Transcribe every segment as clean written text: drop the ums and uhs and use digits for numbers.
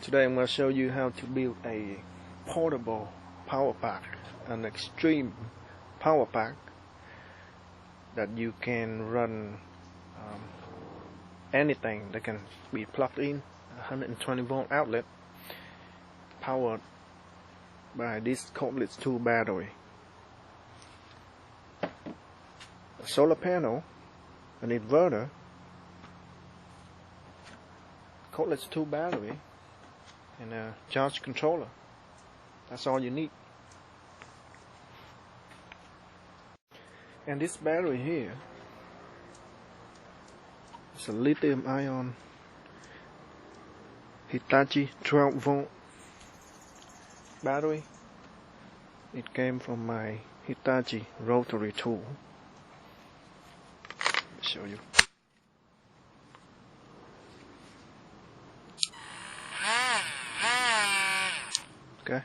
Today I'm going to show you how to build a portable power pack, an extreme power pack that you can run anything that can be plugged in, 120 volt outlet powered by this Cordless 2 battery, a solar panel, an inverter, Cordless 2 battery, and a charge controller. That's all you need. And this battery here is a lithium ion Hitachi 12 volt battery. It came from my Hitachi rotary tool. Let me show you. Okay.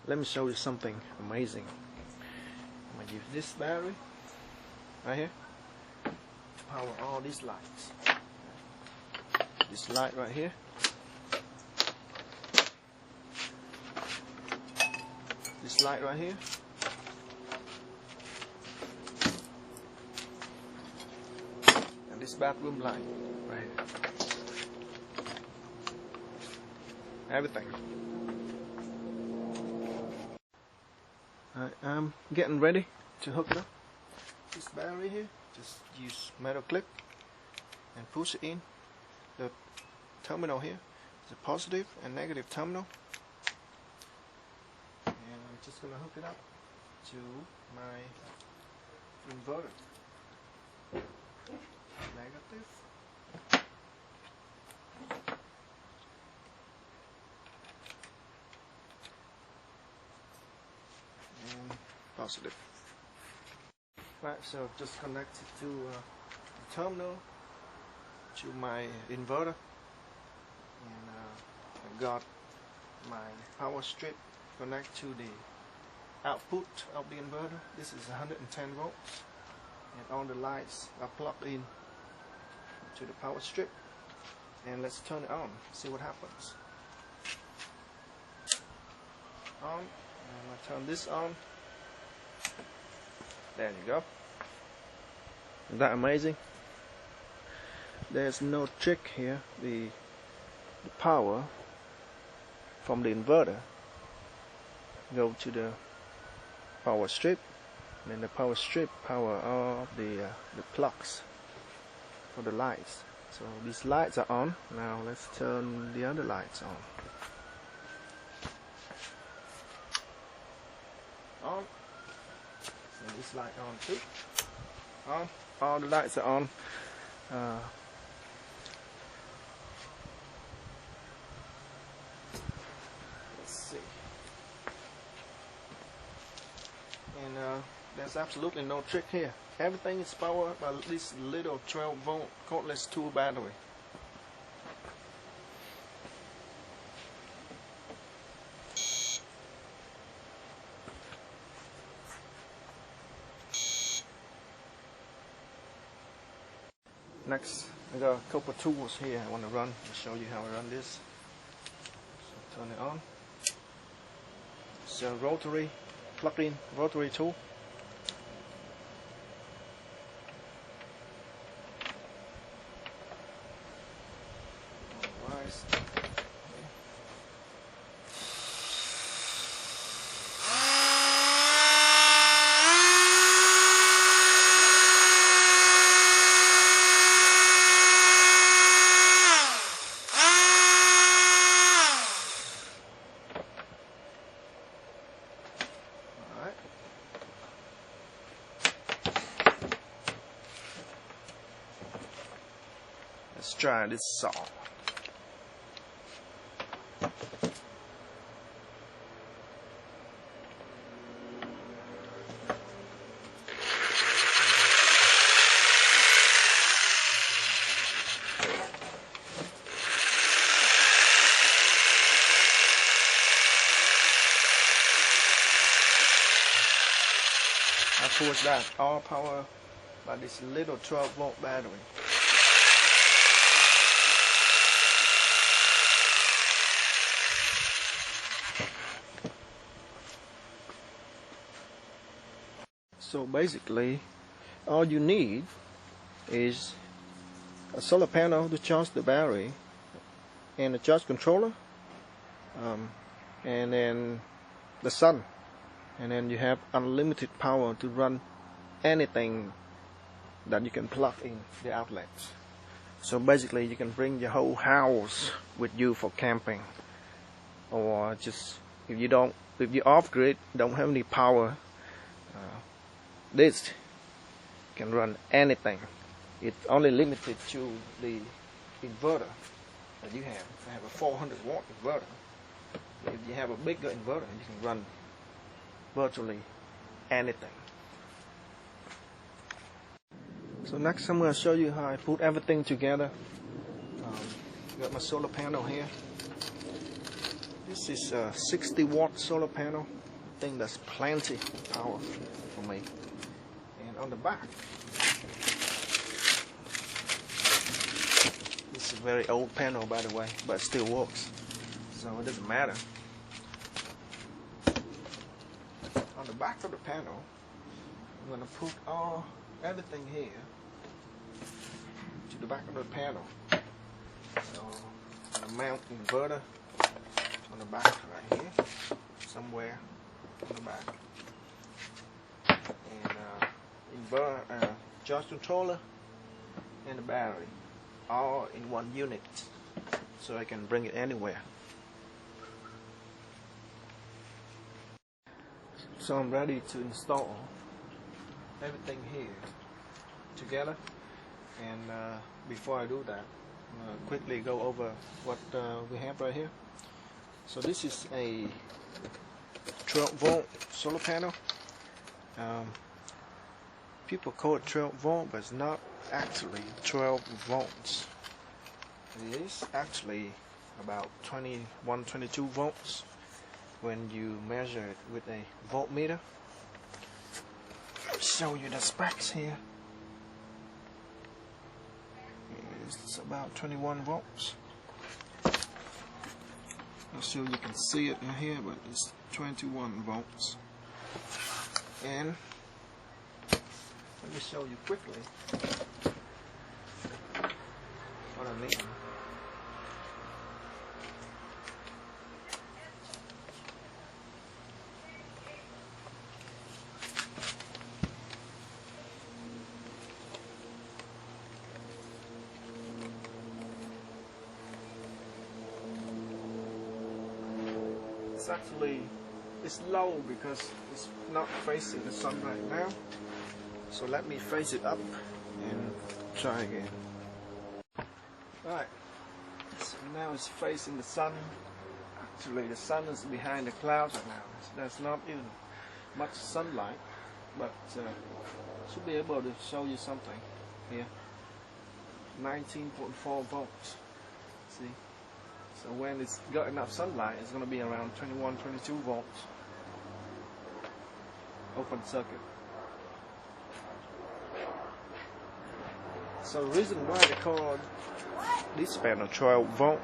Let me show you something amazing. I'm going to use this battery right here to power all these lights. This light right here, this light right here, and this bathroom light right here. Everything. I'm getting ready to hook it up. This battery here, just use metal clip and push it in. The terminal here is a positive and negative terminal, and I'm just going to hook it up to my inverter. Negative and positive. Right, so just connect it to the terminal to my inverter, and I got my power strip connect to the output of the inverter. This is 110 volts, and all the lights are plugged in to the power strip. And let's turn it on, see what happens. On, and I turn this on. There you go. Isn't that amazing? There's no trick here. The power from the inverter go to the power strip, and then the power strip power all the plugs for the lights. So these lights are on. Now let's turn the other lights on. On. And this light on too. On. All the lights are on. Let's see. And there's absolutely no trick here. Everything is powered by this little 12 volt Cordless 2 battery. Next, I got a couple of tools here I want to run. I'll show you how I run this. So turn it on. It's a rotary, plug-in rotary tool. Alright. Let's try this saw. Towards that, all power by this little 12-volt battery. So basically, all you need is a solar panel to charge the battery, and a charge controller, and then the sun, and then you have unlimited power to run anything that you can plug in the outlets. So basically, you can bring your whole house with you for camping, or just if you're off grid, don't have any power. This can run anything. It's only limited to the inverter that you have. I have a 400-watt inverter. If you have a bigger inverter, you can run virtually anything. So next I'm going to show you how I put everything together. Got my solar panel here. This is a 60-watt solar panel. I think that's plenty power for me. And on the back, this is a very old panel, by the way, but it still works, so it doesn't matter. On the back of the panel, I'm going to put everything here to the back of the panel. So I'm going to mount the inverter on the back right here, somewhere on the back. And inverter, charge controller, and the battery, all in one unit, so I can bring it anywhere. So I'm ready to install everything here together, and before I do that, I'm going to quickly go over what we have right here. So this is a 12-volt solar panel. People call it 12 volt, but it's not actually 12 volts. It is actually about 21, 22 volts when you measure it with a voltmeter. I'll show you the specs here. It's about 21 volts. Not sure you can see it in here, but it's 21 volts. And let me show you quickly what I mean. It's low because it's not facing the sun right now. So let me face it up and try again. Alright, so now it's facing the sun. Actually the sun is behind the clouds right now. So there's not even much sunlight, but should be able to show you something here. 19.4 volts. See? So when it's got enough sunlight, it's going to be around 21, 22 volts. Open circuit. So the reason why they call this panel 12 volt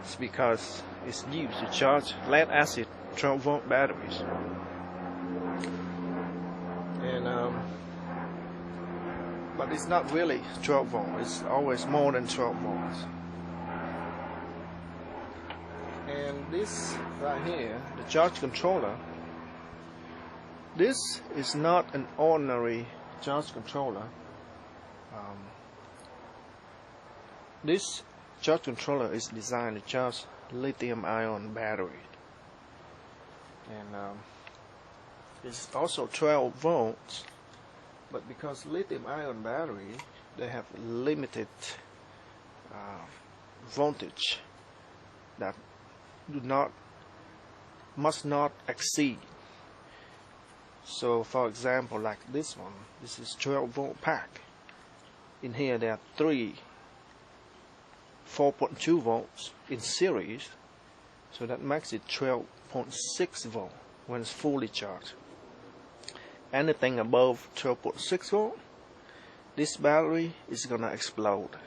is because it's used to charge lead acid 12 volt batteries. And but it's not really 12 volt. It's always more than 12 volts. And this right here, the charge controller, this is not an ordinary charge controller. This charge controller is designed to charge lithium-ion battery, and it's also 12 volts. But because lithium-ion battery, they have limited voltage that must not exceed. So for example, like this one, this is 12 volt pack. In here there are 3 4.2 volts in series, so that makes it 12.6 volt when it's fully charged. Anything above 12.6 volt this battery is gonna explode.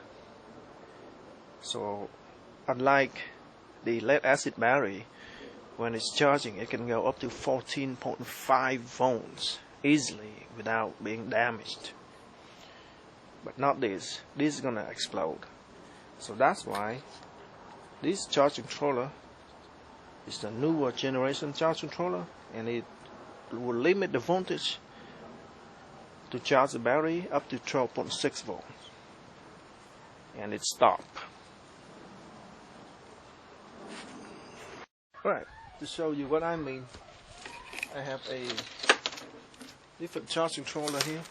So unlike the lead acid battery, when it's charging it can go up to 14.5 volts easily without being damaged. But not this. This is gonna explode. So that's why this charge controller is the newer generation charge controller, and it will limit the voltage to charge the battery up to 12.6 volts, and it stops. Alright, to show you what I mean, I have a different charge controller here.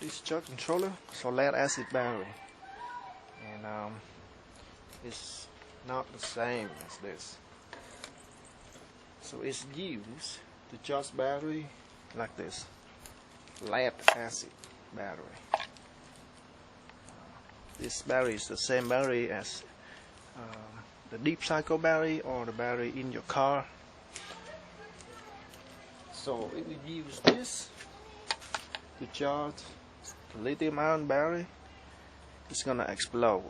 This charge controller is a lead acid battery, and it's not the same as this. So it's used to charge battery like this, lead acid battery. This battery is the same battery as the deep cycle battery or the battery in your car. So if you use this to charge the lithium ion battery, it's gonna explode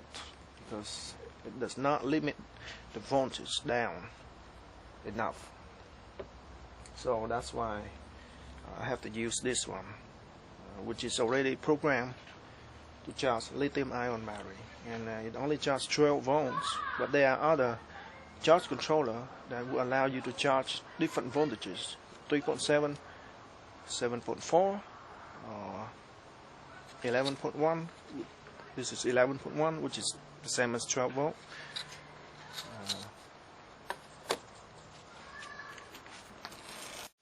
because it does not limit the voltage down enough. So that's why I have to use this one, which is already programmed to charge lithium ion battery, and it only charges 12 volts, but there are other charge controller that will allow you to charge different voltages, 3.7, 7.4, or 11.1. This is 11.1, which is the same as 12 volt.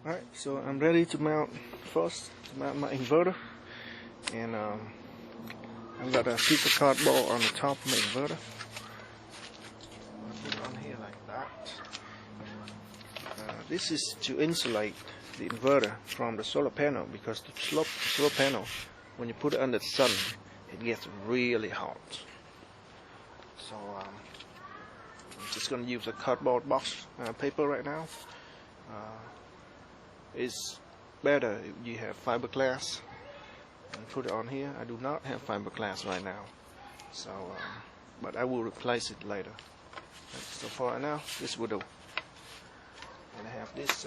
Alright, so I'm ready to mount my inverter, and I've got a piece of cardboard on the top of my inverter. I'll put it on here like that. This is to insulate the inverter from the solar panel, because the solar panel, when you put it under the sun, it gets really hot. So I'm just going to use a cardboard box paper right now. It's better if you have fiberglass and put it on here. I do not have fiberglass right now, so but I will replace it later. So for right now, this will do. And I have this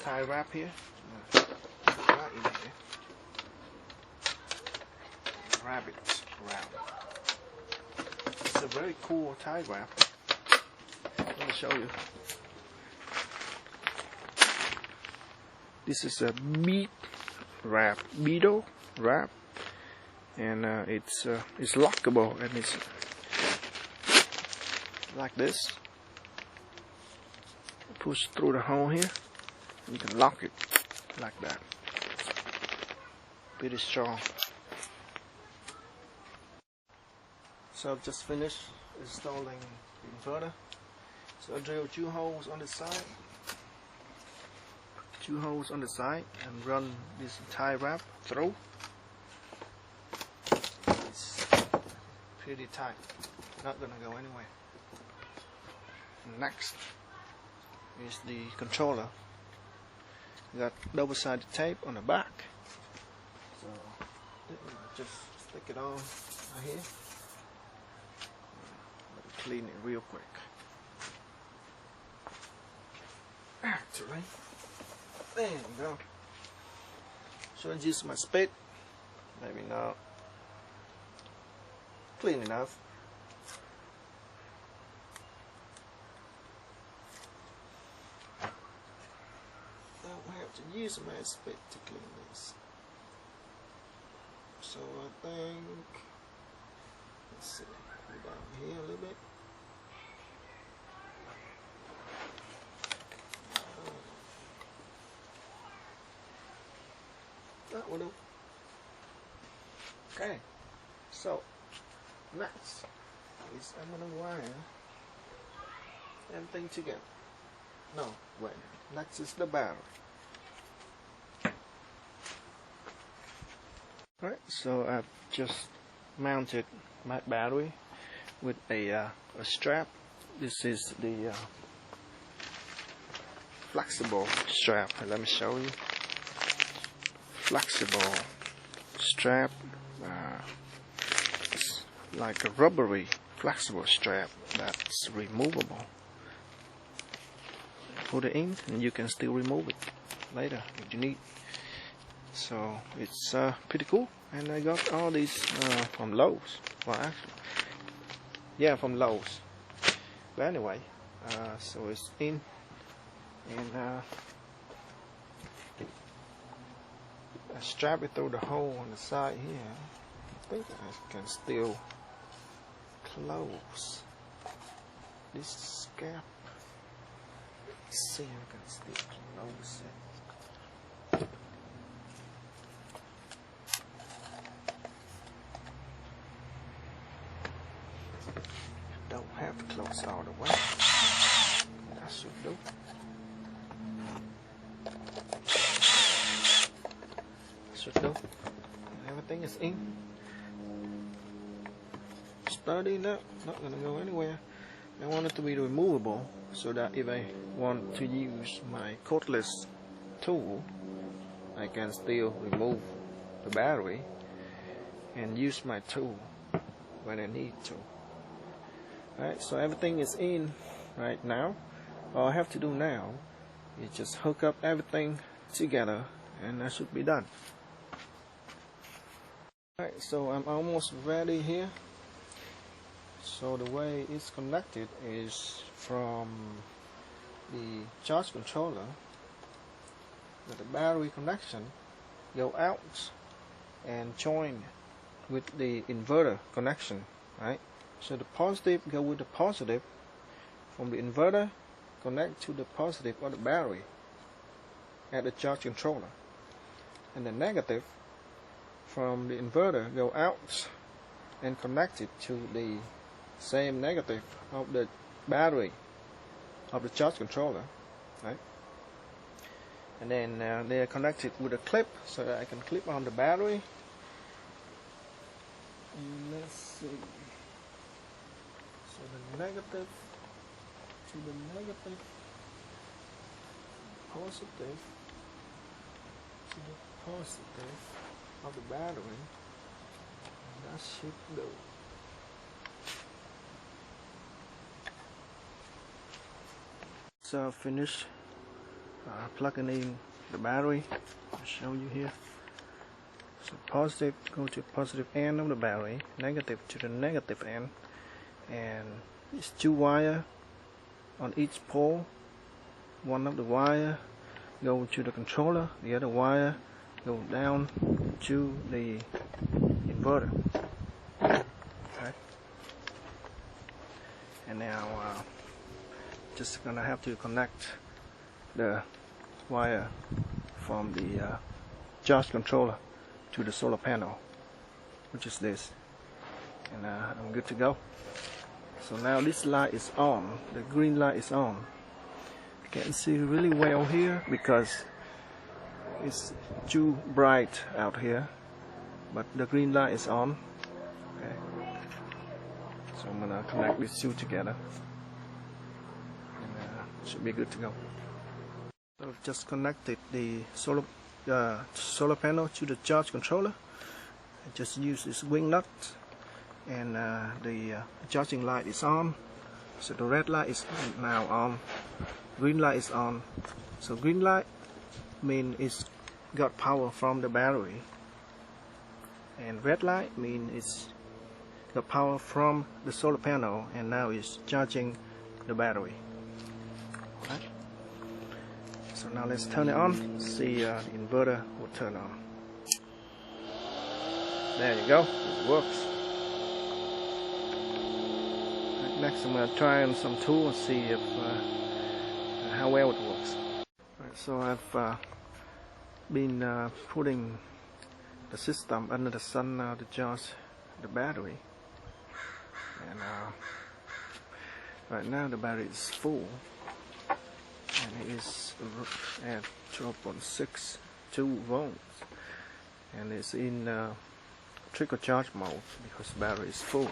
tie wrap here. Right in here. Wrap it around. It's a very cool tie wrap. Let me show you. This is a beetle wrap, and it's lockable, and it's like this. Push through the hole here, and you can lock it like that. Pretty strong. So I've just finished installing the inverter. So I drilled 2 holes on the side. 2 holes on the side, and run this tie wrap through. It's pretty tight, not gonna go anywhere. Next is the controller. You got double-sided tape on the back, so just stick it on right here. Let me clean it real quick. Actually, there you go. Should I use my spade? Maybe not. Clean enough. Don't have to use my spade to clean this. So I think, let's see, go down here a little bit. That will do. Okay, so next is I'm gonna wire everything together. No, wait. Next is the battery. Alright, so I've just mounted my battery with a strap. This is the flexible strap. Let me show you. Flexible strap it's like a rubbery flexible strap that's removable. Put it in and you can still remove it later if you need. So it's pretty cool, and I got all these from Lowe's. Well, actually, yeah, from Lowe's. But anyway, so it's in, and I strap it through the hole on the side here. I think I can still close this gap. Let's see if I can still close it. Don't have to close all the way. That should do. Everything is in. Sturdy enough, not gonna go anywhere. I want it to be removable so that if I want to use my cordless tool, I can still remove the battery and use my tool when I need to. Alright, so everything is in right now. All I have to do now is just hook up everything together and that should be done. Alright, so I'm almost ready here. So the way it's connected is from the charge controller with the battery connection go out and join with the inverter connection, right? So the positive go with the positive from the inverter, connect to the positive of the battery at the charge controller, and the negative from the inverter go out and connect it to the same negative of the battery of the charge controller, right? And then they are connected with a clip so that I can clip on the battery. And let's see. So the negative to the negative, positive to the positive of the battery, and that should go. So finish plugging in the battery. I'll show you here. So positive go to positive end of the battery, negative to the negative end, and it's 2 wires on each pole. One of the wire go to the controller, the other wire go down to the inverter. Okay. And now just gonna have to connect the wire from the charge controller to the solar panel, which is this, and I'm good to go. So now this light is on, the green light is on. You can't see really well here because it's too bright out here, but the green light is on. Okay. So I'm gonna connect these two together. Should be good to go. So I've just connected the solar panel to the charge controller. I just use this wing nut, and the charging light is on. So the red light is now on, green light is on. So green light means it's got power from the battery, and red light means it's got power from the solar panel, and now it's charging the battery. Right. So now let's turn it on. See the inverter will turn on. There you go, it works. Right, next I'm going to try on some tool and see if how well it works. Right, so I've been putting the system under the sun now to charge the battery, and right now the battery is full. And it is at 12.62 volts, and it's in trickle charge mode because the battery is full.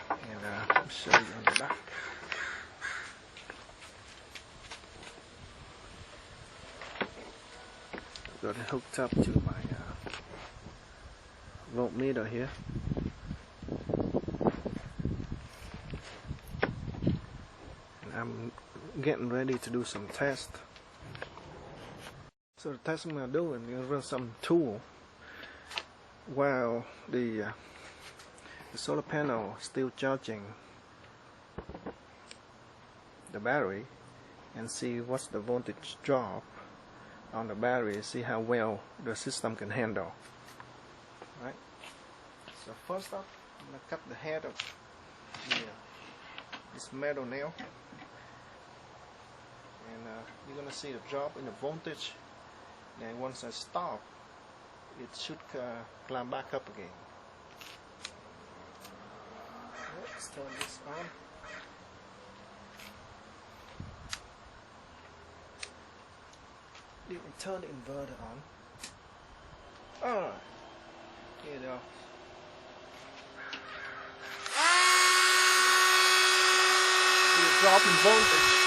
And I'll show you on the back. I've got it hooked up to my voltmeter here. And I'm getting ready to do some tests. So the test I'm going to do, I'm going to run some tool while the solar panel is still charging the battery, and see what's the voltage drop on the battery, see how well the system can handle. Right. So first up, I'm going to cut the head of this metal nail, and you're going to see the drop in the voltage. And once I stop, it should climb back up again. Let's turn this on. You can turn the inverter on. Alright, here you go. See a drop in voltage.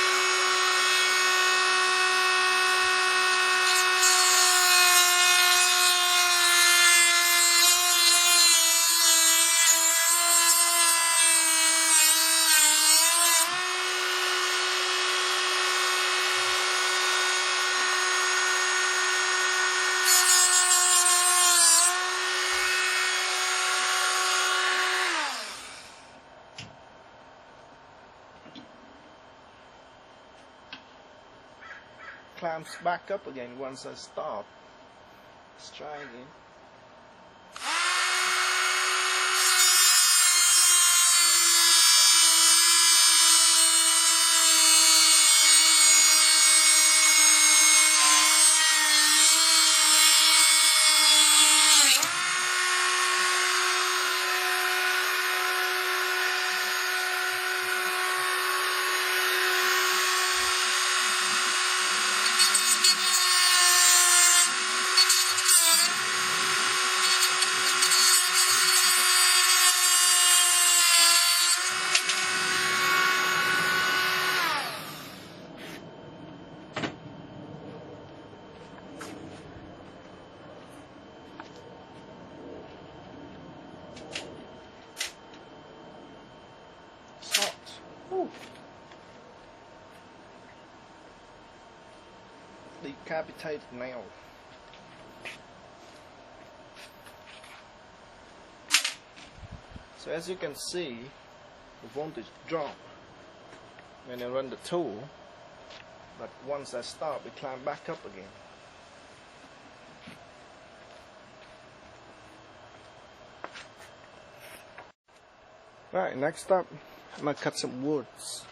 Climbs back up again once I stop. Let's try again. Decapitated nail. So as you can see, the voltage drop when I run the tool, but once I stop, it climbs back up again. Right, next up, I'm gonna cut some woods.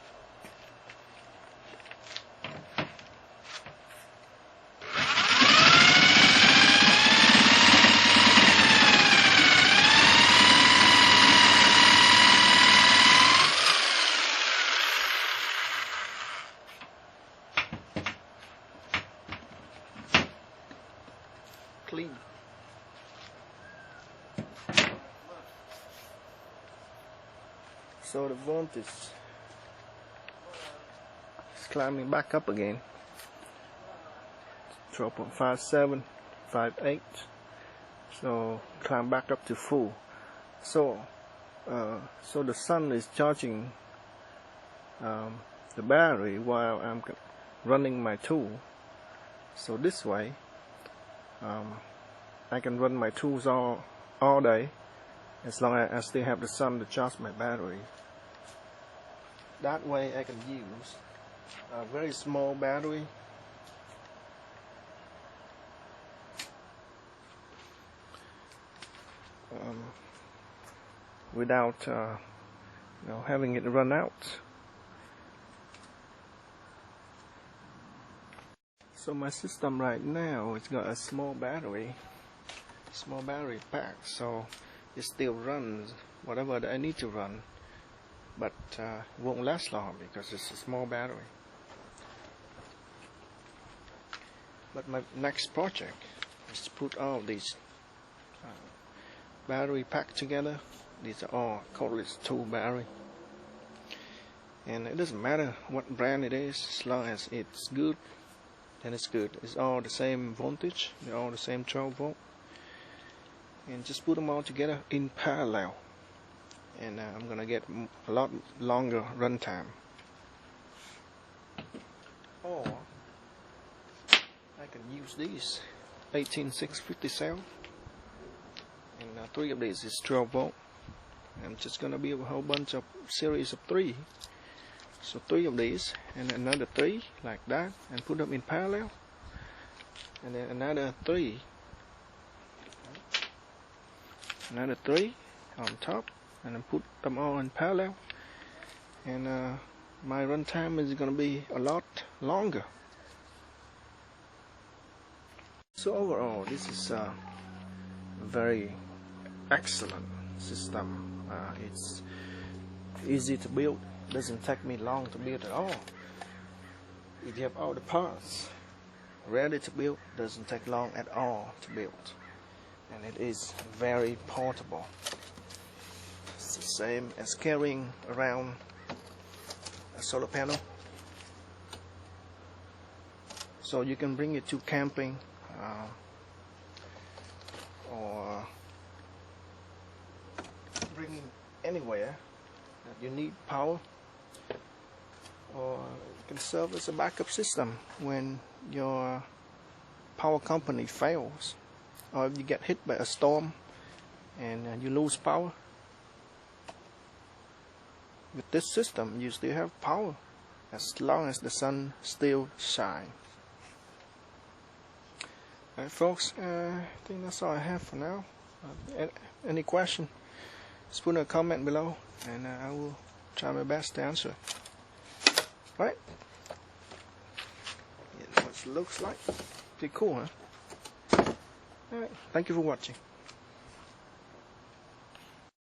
Clean. So the voltage is climbing back up again. 12.57, 58. So climb back up to full. So the sun is charging the battery while I'm running my tool. So this way, I can run my tools all day as long as I still have the sun to charge my battery. That way I can use a very small battery without having it run out. So my system right now, it's got a small battery pack, so it still runs whatever I need to run, but it won't last long because it's a small battery. But my next project is to put all these battery pack together. These are all Cordless tool battery, and it doesn't matter what brand it is, as long as it's good, then it's good. It's all the same voltage, they're all the same 12 volt, and just put them all together in parallel, and I'm gonna get a lot longer runtime. Or I can use these 18650 cell, and 3 of these is 12 volt. I'm just gonna build a whole bunch of series of 3, so 3 of these and another 3 like that, and put them in parallel, and then another 3 on top, and then put them all in parallel, and my runtime is gonna be a lot longer. So overall, this is a very excellent system. It's easy to build, doesn't take me long to build at all. If you have all the parts ready to build, doesn't take long at all to build, and it is very portable. It's the same as carrying around a solar panel, so you can bring it to camping, or bring it anywhere that you need power, or it can serve as a backup system when your power company fails, or if you get hit by a storm and you lose power. With this system, you still have power as long as the sun still shines. Alright folks, I think that's all I have for now. Any question, just put a comment below, and I will try my best to answer. Alright, yeah, that's what it looks like. Pretty cool, huh? Alright, thank you for watching.